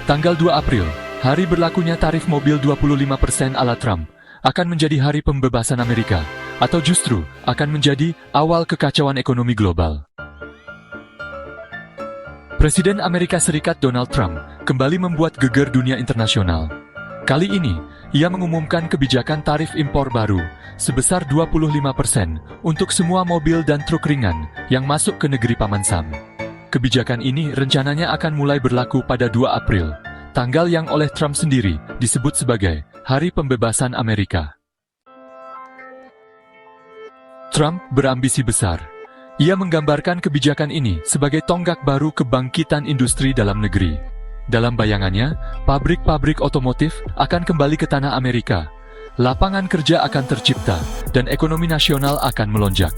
Tanggal 2 April, hari berlakunya tarif mobil 25% ala Trump, akan menjadi hari pembebasan Amerika, atau justru akan menjadi awal kekacauan ekonomi global. Presiden Amerika Serikat Donald Trump kembali membuat geger dunia internasional. Kali ini, ia mengumumkan kebijakan tarif impor baru sebesar 25% untuk semua mobil dan truk ringan yang masuk ke negeri Paman Sam. Kebijakan ini rencananya akan mulai berlaku pada 2 April, tanggal yang oleh Trump sendiri disebut sebagai Hari Pembebasan Amerika. Trump berambisi besar. Ia menggambarkan kebijakan ini sebagai tonggak baru kebangkitan industri dalam negeri. Dalam bayangannya, pabrik-pabrik otomotif akan kembali ke tanah Amerika, lapangan kerja akan tercipta, dan ekonomi nasional akan melonjak.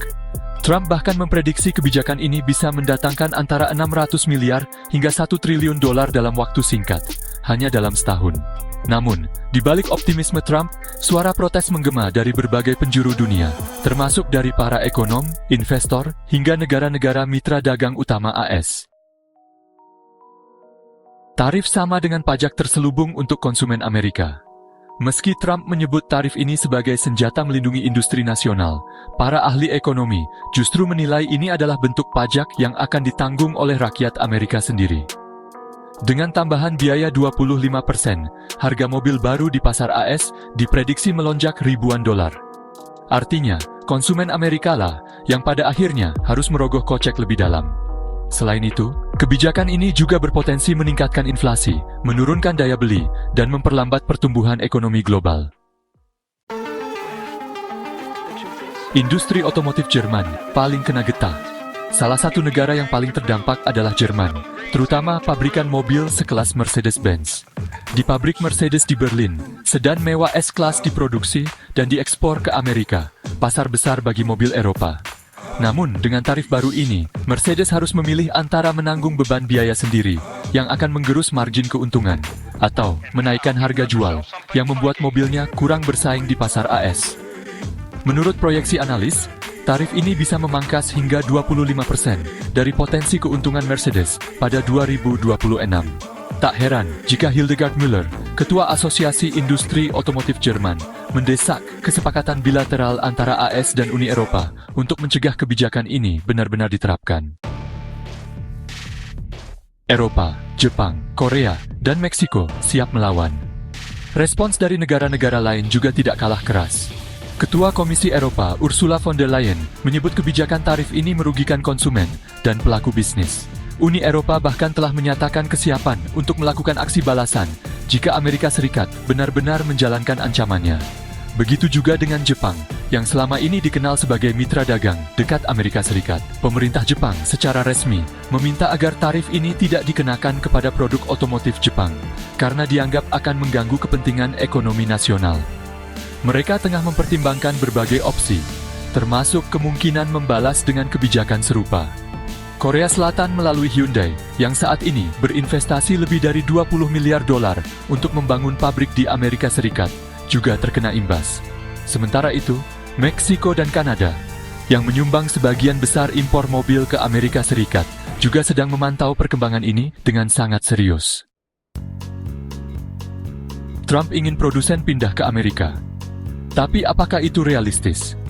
Trump bahkan memprediksi kebijakan ini bisa mendatangkan antara 600 miliar hingga 1 triliun dolar dalam waktu singkat, hanya dalam setahun. Namun, di balik optimisme Trump, suara protes menggema dari berbagai penjuru dunia, termasuk dari para ekonom, investor, hingga negara-negara mitra dagang utama AS. Tarif sama dengan pajak terselubung untuk konsumen Amerika. Meski Trump menyebut tarif ini sebagai senjata melindungi industri nasional, para ahli ekonomi justru menilai ini adalah bentuk pajak yang akan ditanggung oleh rakyat Amerika sendiri. Dengan tambahan biaya 25%, harga mobil baru di pasar AS diprediksi melonjak ribuan dolar. Artinya, konsumen Amerika lah yang pada akhirnya harus merogoh kocek lebih dalam. Selain itu, kebijakan ini juga berpotensi meningkatkan inflasi, menurunkan daya beli, dan memperlambat pertumbuhan ekonomi global. Industri otomotif Jerman paling kena getah. Salah satu negara yang paling terdampak adalah Jerman, terutama pabrikan mobil sekelas Mercedes-Benz. Di pabrik Mercedes di Berlin, sedan mewah S-Class diproduksi dan diekspor ke Amerika, pasar besar bagi mobil Eropa. Namun, dengan tarif baru ini, Mercedes harus memilih antara menanggung beban biaya sendiri, yang akan menggerus margin keuntungan, atau menaikkan harga jual, yang membuat mobilnya kurang bersaing di pasar AS. Menurut proyeksi analis, tarif ini bisa memangkas hingga 25% dari potensi keuntungan Mercedes pada 2026. Tak heran jika Hildegard Müller, Ketua Asosiasi Industri Otomotif Jerman, mendesak kesepakatan bilateral antara AS dan Uni Eropa untuk mencegah kebijakan ini benar-benar diterapkan. Eropa, Jepang, Korea, dan Meksiko siap melawan. Respons dari negara-negara lain juga tidak kalah keras. Ketua Komisi Eropa Ursula von der Leyen menyebut kebijakan tarif ini merugikan konsumen dan pelaku bisnis. Uni Eropa bahkan telah menyatakan kesiapan untuk melakukan aksi balasan jika Amerika Serikat benar-benar menjalankan ancamannya. Begitu juga dengan Jepang, yang selama ini dikenal sebagai mitra dagang dekat Amerika Serikat. Pemerintah Jepang secara resmi meminta agar tarif ini tidak dikenakan kepada produk otomotif Jepang, karena dianggap akan mengganggu kepentingan ekonomi nasional. Mereka tengah mempertimbangkan berbagai opsi, termasuk kemungkinan membalas dengan kebijakan serupa. Korea Selatan melalui Hyundai, yang saat ini berinvestasi lebih dari 20 miliar dolar untuk membangun pabrik di Amerika Serikat, juga terkena imbas. Sementara itu, Meksiko dan Kanada, yang menyumbang sebagian besar impor mobil ke Amerika Serikat, juga sedang memantau perkembangan ini dengan sangat serius. Trump ingin produsen pindah ke Amerika. Tapi apakah itu realistis?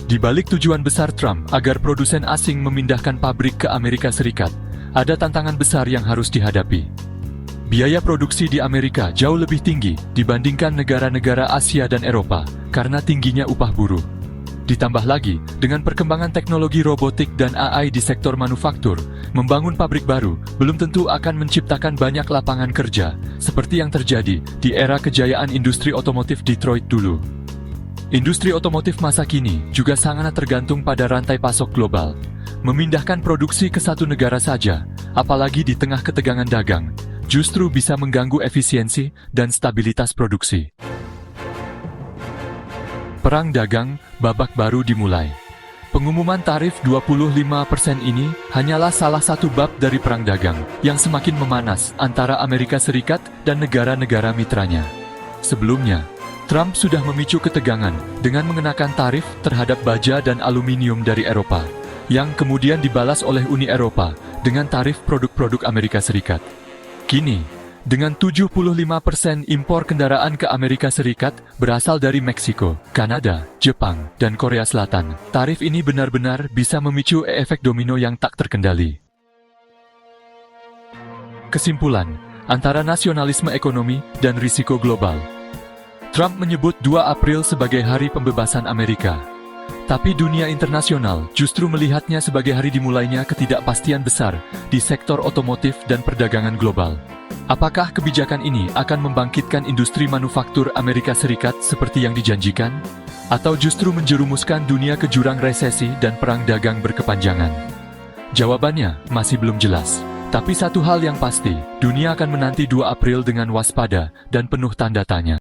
Di balik tujuan besar Trump agar produsen asing memindahkan pabrik ke Amerika Serikat, ada tantangan besar yang harus dihadapi. Biaya produksi di Amerika jauh lebih tinggi dibandingkan negara-negara Asia dan Eropa karena tingginya upah buruh. Ditambah lagi, dengan perkembangan teknologi robotik dan AI di sektor manufaktur, membangun pabrik baru belum tentu akan menciptakan banyak lapangan kerja, seperti yang terjadi di era kejayaan industri otomotif Detroit dulu. Industri otomotif masa kini juga sangat tergantung pada rantai pasok global. Memindahkan produksi ke satu negara saja, apalagi di tengah ketegangan dagang, justru bisa mengganggu efisiensi dan stabilitas produksi. Perang dagang, babak baru dimulai. Pengumuman tarif 25% ini hanyalah salah satu bab dari perang dagang yang semakin memanas antara Amerika Serikat dan negara-negara mitranya. Sebelumnya, Trump sudah memicu ketegangan dengan mengenakan tarif terhadap baja dan aluminium dari Eropa, yang kemudian dibalas oleh Uni Eropa dengan tarif produk-produk Amerika Serikat. Kini, Dengan 75% impor kendaraan ke Amerika Serikat berasal dari Meksiko, Kanada, Jepang, dan Korea Selatan, tarif ini benar-benar bisa memicu efek domino yang tak terkendali. Kesimpulan, antara nasionalisme ekonomi dan risiko global. Trump menyebut 2 April sebagai hari pembebasan Amerika. Tapi dunia internasional justru melihatnya sebagai hari dimulainya ketidakpastian besar di sektor otomotif dan perdagangan global. Apakah kebijakan ini akan membangkitkan industri manufaktur Amerika Serikat seperti yang dijanjikan? Atau justru menjerumuskan dunia ke jurang resesi dan perang dagang berkepanjangan? Jawabannya masih belum jelas. Tapi satu hal yang pasti, dunia akan menanti 2 April dengan waspada dan penuh tanda tanya.